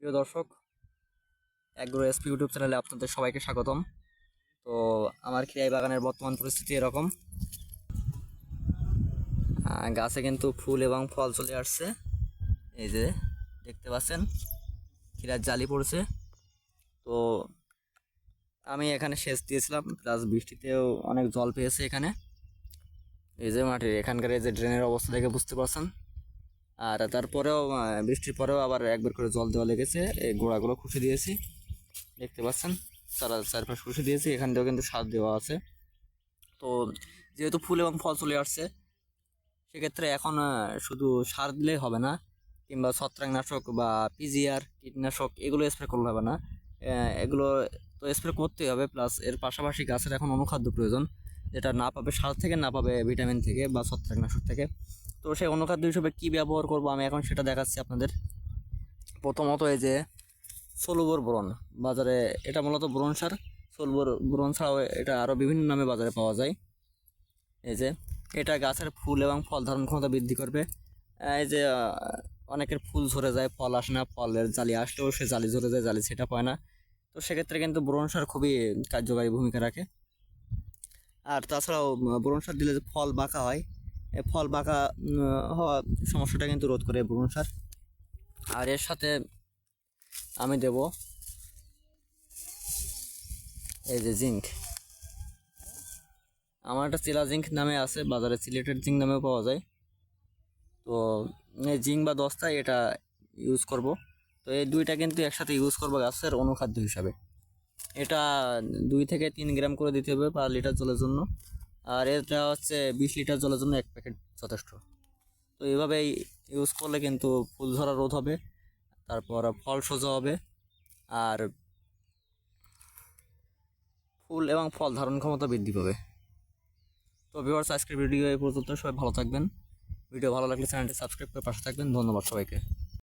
প্রিয় দর্শক, agro SP YouTube চ্যানেলে আপনাদের সবাইকে স্বাগতম। তো আমার খিরাই বাগানের বর্তমান পরিস্থিতি এরকম। গাছে কিন্তু ফুল এবং ফল চলে আসছে। এই যে দেখতে পাচ্ছেন, খিরার জালি পড়ছে। তো আমি এখানে সেচ দিয়েছিলাম, প্লাস বৃষ্টিতেও অনেক জল পেয়েছে এখানে। এই যে মাটির এখানকার এই যে ড্রেনের অবস্থা দেখে বুঝতে পারছেন। আর তারপরেও বৃষ্টির পরেও আবার একবার করে জল দেওয়া লেগেছে। এই গোড়াগুলো খুশি দিয়েছি, দেখতে পাচ্ছেন। চারপাশ খুশি দিয়েছি, এখান থেকেও কিন্তু সার দেওয়া আছে। তো যেহেতু ফুল এবং ফল চলে আসছে, সেক্ষেত্রে এখন শুধু সার দিলেই হবে না, কিংবা ছত্রাকনাশক বা পিজিআর কীটনাশক এগুলো স্প্রে করলে হবে না। এগুলো তো স্প্রে করতেই হবে, প্লাস এর পাশাপাশি গাছের এখন অনুখাদ্য প্রয়োজন, যেটা না পাবে সার থেকে, না পাবে ভিটামিন থেকে বা ছত্রাকনাশক থেকে। তো সেই অনুখাদ্য হিসেবে কী ব্যবহার করব আমি এখন সেটা দেখাচ্ছি আপনাদের। প্রথমত এই যে সলুবর বোরন, বাজারে এটা মূলত বোরন সার। সলুবর বোরন ছাড়াও এটা আরও বিভিন্ন নামে বাজারে পাওয়া যায়। এই যে এটা গাছের ফুল এবং ফল ধারণ ক্ষমতা বৃদ্ধি করবে। এই যে অনেকের ফুল ঝরে যায়, ফল আসে না, ফলের জালি আসলেও সে জালি ঝরে যায়, জালি সেটা পায় না। তো সেক্ষেত্রে কিন্তু বোরন সার খুবই কার্যকারী ভূমিকা রাখে। আর তাছাড়াও বোরন সার দিলে যে ফল বাঁকা হয়, এই ফল বাঁকা হওয়া সমস্যাটা কিন্তু রোধ করে বোরন সার। আর এর সাথে আমি দেব এই যে জিঙ্ক। আমার একটা চিলা জিঙ্ক নামে আছে, বাজারে সিলেটেড জিঙ্ক নামেও পাওয়া যায়। তো এই জিঙ্ক বা দস্তায় এটা ইউজ করব। তো এই দুইটা কিন্তু একসাথে ইউজ করবো গাছের অনুখাদ্য হিসাবে। এটা 2 থেকে 3 গ্রাম করে দিতে হবে পার লিটার জলের জন্য। আর এটা হচ্ছে 20 লিটার জলের জন্য 1 প্যাকেট যথেষ্ট। তো এইভাবেই ইউজ করলে কিন্তু ফুল ঝরা রোধ হবে, তারপর ফল সোজা হবে, আর ফুল এবং ফল ধারণ ক্ষমতা বৃদ্ধি পাবে। তো ভিউয়ার্স, আজকের ভিডিও এই পর্যন্ত। সবাই ভালো থাকবেন। ভিডিও ভালো লাগলে চ্যানেলটি সাবস্ক্রাইব করে পাশে থাকবেন। ধন্যবাদ সবাইকে।